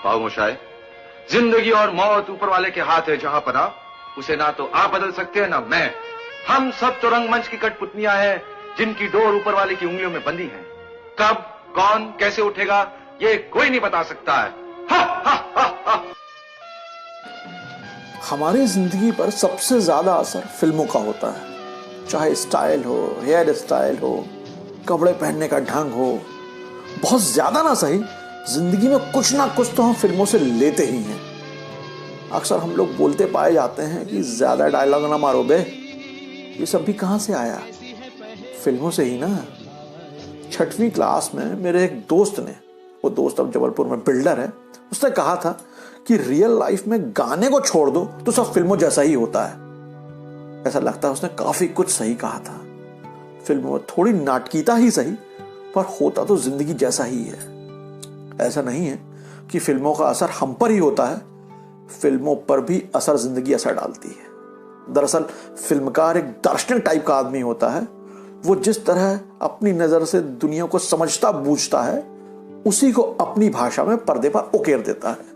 खामोश है। जिंदगी और मौत ऊपर वाले के हाथ है जहां पना, उसे ना तो आप बदल सकते हैं ना मैं। हम सब तो रंगमंच की कठपुतलियां हैं जिनकी डोर ऊपर वाले की उंगलियों में बंधी है। कब कौन कैसे उठेगा ये कोई नहीं बता सकता है। हा, हा, हा, हा। हमारी जिंदगी पर सबसे ज्यादा असर फिल्मों का होता है, चाहे स्टाइल हो, हेयर स्टाइल हो, कपड़े पहनने का ढंग हो। बहुत ज्यादा ना सही, जिंदगी में कुछ ना कुछ तो हम फिल्मों से लेते ही हैं। अक्सर हम लोग बोलते पाए जाते हैं कि ज्यादा डायलॉग ना मारो बे। ये सब भी कहां से आया? फिल्मों से ही ना। 6वीं क्लास में मेरे एक दोस्त ने, वो दोस्त अब जबलपुर में बिल्डर है, उसने कहा था कि रियल लाइफ में गाने को छोड़ दो तो सब फिल्मों जैसा ही होता है। ऐसा लगता है उसने काफी कुछ सही कहा था। फिल्मों में थोड़ी नाटकीता ही सही, पर होता तो जिंदगी जैसा ही है। ऐसा नहीं है कि फिल्मों का असर हम पर ही होता है, फिल्मों पर भी असर जिंदगी असर डालती है। दरअसल फिल्मकार एक दार्शनिक टाइप का आदमी होता है। वो जिस तरह अपनी नजर से दुनिया को समझता बूझता है, उसी को अपनी भाषा में पर्दे पर उकेर देता है।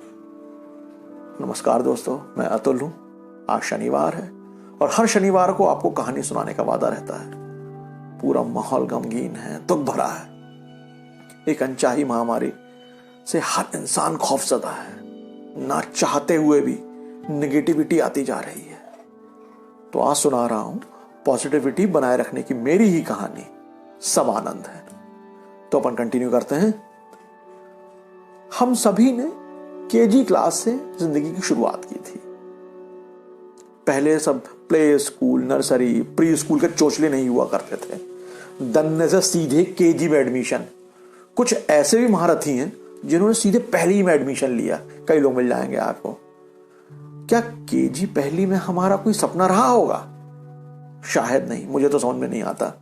नमस्कार दोस्तों, मैं अतुल हूं। आज शनिवार है और हर शनिवार को आपको कहानी सुनाने का वादा रहता है। पूरा माहौल गमगीन है, दुख भरा है। एक अनचाही महामारी से हर इंसान खौफजदा है। ना चाहते हुए भी नेगेटिविटी आती जा रही है। तो आज सुना रहा हूं पॉजिटिविटी बनाए रखने की मेरी ही कहानी, सब आनंद है। तो अपन कंटिन्यू करते हैं। हम सभी ने केजी क्लास से जिंदगी की शुरुआत की थी। पहले सब play school, nursery, pre school के चोचले नहीं हुआ करते थे। दन्ने से सीधे केजी में एडमिशन। कुछ ऐसे भी महारथी हैं जिन्होंने सीधे पहली में एडमिशन लिया। कई लोग मिल जाएंगे आपको। क्या केजी पहली में हमारा कोई सपना रहा होगा? शायद नहीं, मुझे तो समझ में नहीं आता।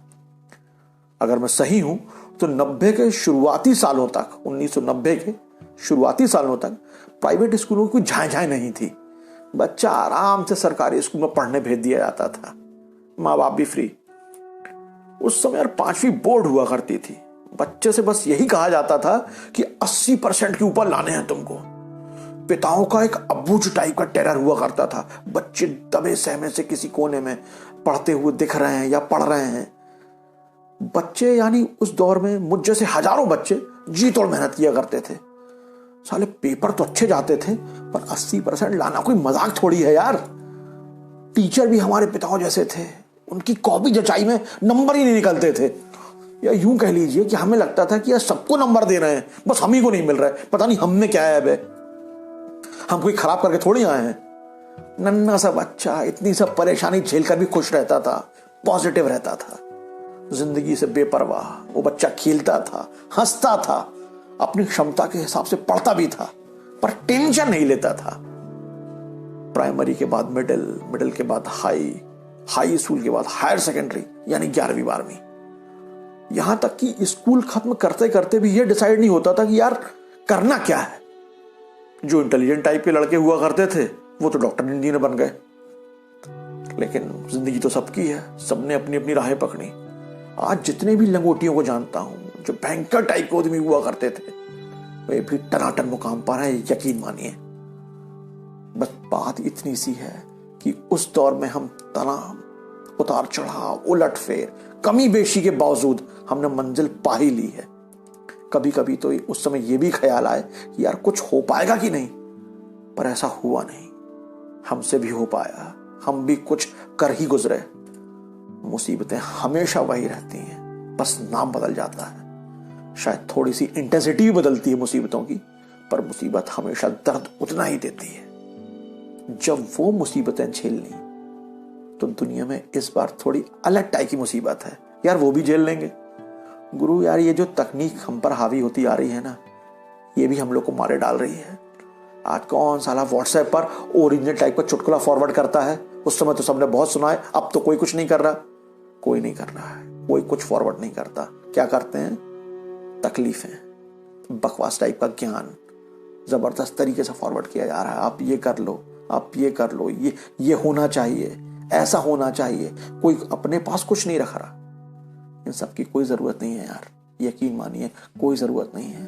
अगर मैं सही हूं तो 90 के शुरुआती सालों तक, 1990 के शुरुआती सालों तक प्राइवेट स्कूलों की कोई झाए झाए नहीं थी। बच्चा आराम से सरकारी स्कूल में पढ़ने भेज दिया जाता था, माँ बाप भी फ्री। उस समय यार 5वीं बोर्ड हुआ करती थी। बच्चे से बस यही कहा जाता था कि 80% के ऊपर लाने हैं तुमको। पिताओं का एक अबूझ टाइप का टेरर हुआ करता था। बच्चे दबे सहमे से किसी कोने में पढ़ते हुए दिख रहे हैं या पढ़ रहे हैं। बच्चे यानी उस दौर में मुझ जैसे हजारों बच्चे जी तोड़ मेहनत किया करते थे। साले पेपर तो अच्छे जाते थे, पर 80% लाना कोई मजाक थोड़ी है यार। टीचर भी हमारे पिताओं जैसे थे। उनकी कॉपी जचाई में नंबर ही नहीं निकलते थे। या यूं कह लीजिए कि हमें लगता था कि यार सबको नंबर दे रहे हैं, बस हम ही को नहीं मिल रहा है। पता नहीं हम में क्या है बे, हम कोई खराब करके थोड़ी आए हैं। नन्ना सा बच्चा इतनी सब परेशानी झेलकर भी खुश रहता था, पॉजिटिव रहता था, जिंदगी से बेपरवाह। वो बच्चा खेलता था, हंसता था, अपनी क्षमता के हिसाब से पढ़ता भी था, पर टेंशन नहीं लेता था। प्राइमरी के बाद मिडिल, मिडिल के बाद हाई, हाई स्कूल के बाद हायर सेकेंडरी, यानी 11वीं 12वीं। यहां तक कि स्कूल खत्म करते करते भी यह डिसाइड नहीं होता था कि यार करना क्या है। जो इंटेलिजेंट टाइप के लड़के हुआ करते थे वो तो डॉक्टर इंजीनियर बन गए। लेकिन जिंदगी तो सबकी है, सबने अपनी अपनी राहें पकड़ी। आज जितने भी लंगोटियों को जानता हूं जो बैंकर टाइप के आदमी हुआ करते थे, वे भी टनाटन मुकाम पर है, यकीन मानिए। बस बात इतनी सी है कि उस दौर में हम तनाव, उतार चढ़ाव, उलट फेर, कमी बेशी के बावजूद हमने मंजिल पा ही ली है। कभी कभी तो उस समय यह भी ख्याल आए कि यार कुछ हो पाएगा कि नहीं, पर ऐसा हुआ नहीं। हमसे भी हो पाया, हम भी कुछ कर ही गुजरे। मुसीबतें हमेशा वही रहती हैं, बस नाम बदल जाता है। शायद थोड़ी सी इंटेंसिटी भी बदलती है मुसीबतों की, पर मुसीबत हमेशा दर्द उतना ही देती है। जब वो मुसीबतें झेलनी तो दुनिया में इस बार थोड़ी अलग टाइप की मुसीबत है यार, वो भी झेल लेंगे। गुरु यार, ये जो तकनीक हम पर हावी होती आ रही है ना, ये भी हम लोग को मारे डाल रही है। आज कौन साला व्हाट्सएप पर ओरिजिनल टाइप का चुटकुला फॉरवर्ड करता है? उस समय तो सबने बहुत सुना है, अब तो कोई कुछ नहीं कर रहा। कोई नहीं कर रहा है, कोई कुछ फॉरवर्ड नहीं करता। क्या करते हैं? तकलीफें, बकवास टाइप का ज्ञान जबरदस्त तरीके से फॉरवर्ड किया जा रहा है। आप ये कर लो, आप ये कर लो, ये होना चाहिए, ऐसा होना चाहिए। कोई अपने पास कुछ नहीं रख रहा। इन सब की कोई जरूरत नहीं है यार, यकीन मानिए, कोई जरूरत नहीं है।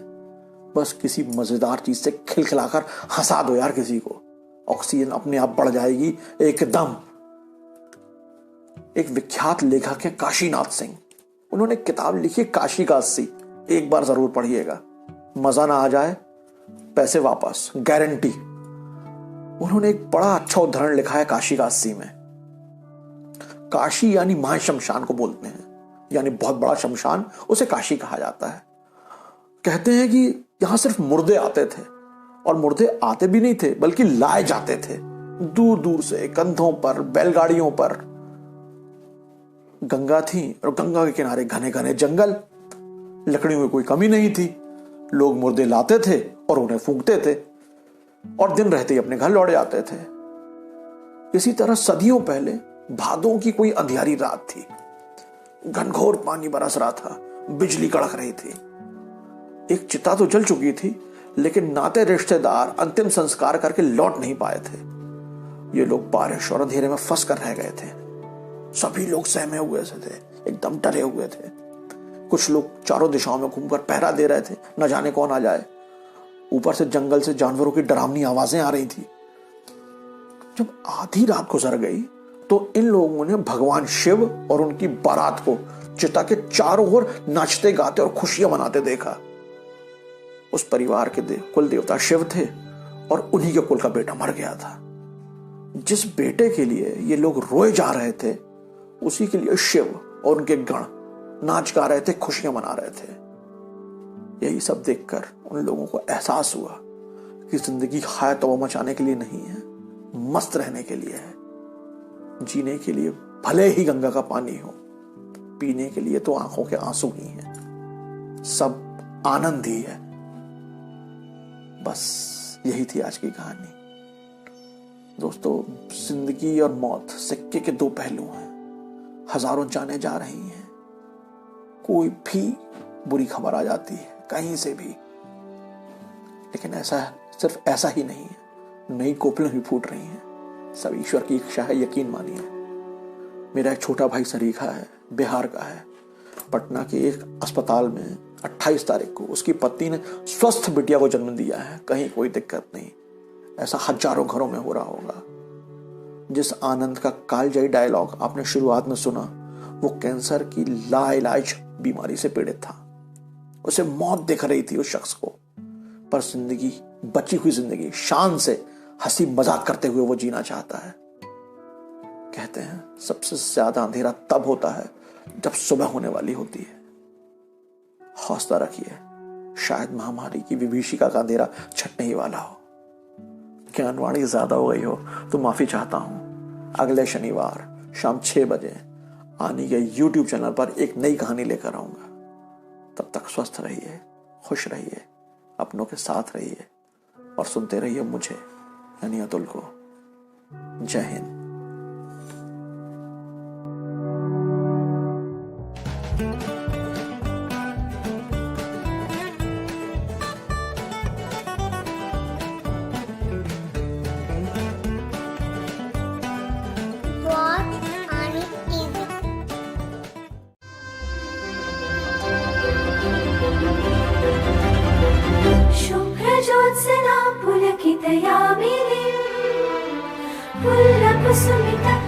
बस किसी मजेदार चीज से खिलखिलाकर हंसा दो यार किसी को, ऑक्सीजन अपने आप बढ़ जाएगी एकदम। एक विख्यात लेखक है काशीनाथ सिंह, उन्होंने किताब लिखी काशी का 80, एक बार जरूर पढ़िएगा, मजा ना आ जाए पैसे वापस गारंटी। उन्होंने एक बड़ा अच्छा उदाहरण लिखा है काशी का 80 में। काशी यानी महाशमशान को बोलते हैं, यानी बहुत बड़ा शमशान, उसे काशी कहा जाता है। कहते हैं कि यहां सिर्फ मुर्दे आते थे, और मुर्दे आते भी नहीं थे बल्कि लाए जाते थे दूर दूर से, कंधों पर, बैलगाड़ियों पर। गंगा थी और गंगा के किनारे घने घने जंगल, लकड़ियों में कोई कमी नहीं थी। लोग मुर्दे लाते थे और उन्हें फूंकते थे और दिन रहते ही अपने घर लौट जाते थे। इसी तरह सदियों पहले भादों की कोई अंधियारी रात थी, घनघोर पानी बरस रहा था, बिजली कड़क रही थी। एक चिता तो जल चुकी थी, लेकिन नाते रिश्तेदार अंतिम संस्कार करके लौट नहीं पाए थे। ये लोग बारिश और अंधेरे में फंस कर रह गए थे। सभी लोग सहमे हुए से थे, एकदम डरे हुए थे। कुछ लोग चारों दिशाओं में घूमकर पहरा दे रहे थे, न जाने कौन आ जाए। ऊपर से जंगल से जानवरों की डरावनी आवाजें आ रही थी। जब आधी रात गुजर गई तो इन लोगों ने भगवान शिव और उनकी बारात को चिता के चारों ओर नाचते गाते और खुशियां मनाते देखा। उस परिवार के कुल देवता शिव थे और उन्हीं के कुल का बेटा मर गया था। जिस बेटे के लिए ये लोग रोए जा रहे थे, उसी के लिए शिव और उनके गण नाच गा रहे थे, खुशियां मना रहे थे। यही सब देखकर उन लोगों को एहसास हुआ कि जिंदगी हाय तौबा मचाने के लिए नहीं है, मस्त रहने के लिए है। जीने के लिए भले ही गंगा का पानी हो, पीने के लिए तो आंखों के आंसू ही हैं, सब आनंद ही है। बस यही थी आज की कहानी। दोस्तों, जिंदगी और मौत सिक्के के दो पहलू हैं। हजारों जानें जा रही हैं, कोई भी बुरी खबर आ जाती है कहीं से भी, लेकिन ऐसा सिर्फ ऐसा ही नहीं है, नई कोपलें भी फूट रही हैं। सब ईश्वर की इच्छा है, यकीन मानिए। मेरा एक छोटा भाई सरीखा है, बिहार का है। पटना के एक अस्पताल में 28 तारीख को उसकी पत्नी ने स्वस्थ बिटिया को जन्म दिया है, कहीं कोई दिक्कत नहीं। ऐसा हजारों घरों में हो रहा होगा। जिस आनंद का कालजयी डायलॉग आपने शुरुआत में सुना, वो कैंसर की लाइलाज बीमारी से पीड़ित था। उसे मौत दिख रही थी उस शख्स को, पर जिंदगी, बची हुई जिंदगी शान से हंसी मजाक करते हुए वो जीना चाहता है। कहते हैं सबसे ज्यादा अंधेरा तब होता है जब सुबह होने वाली होती है। हौसला रखिए, शायद महामारी की विभीषिका का अंधेरा छटने ही वाला हो। ज्ञानवाणी ज्यादा हो गई हो तो माफी चाहता हूं। अगले शनिवार शाम 6 बजे आनी के YouTube चैनल पर एक नई कहानी लेकर आऊंगा। तब तक स्वस्थ रहिए, खुश रहिए, अपनों के साथ रहिए और सुनते रहिए मुझे, यानी अतुल को। जय हिंद। ज्योत्स्ना पुलकितयामिनीं पुल्लकुसुमिता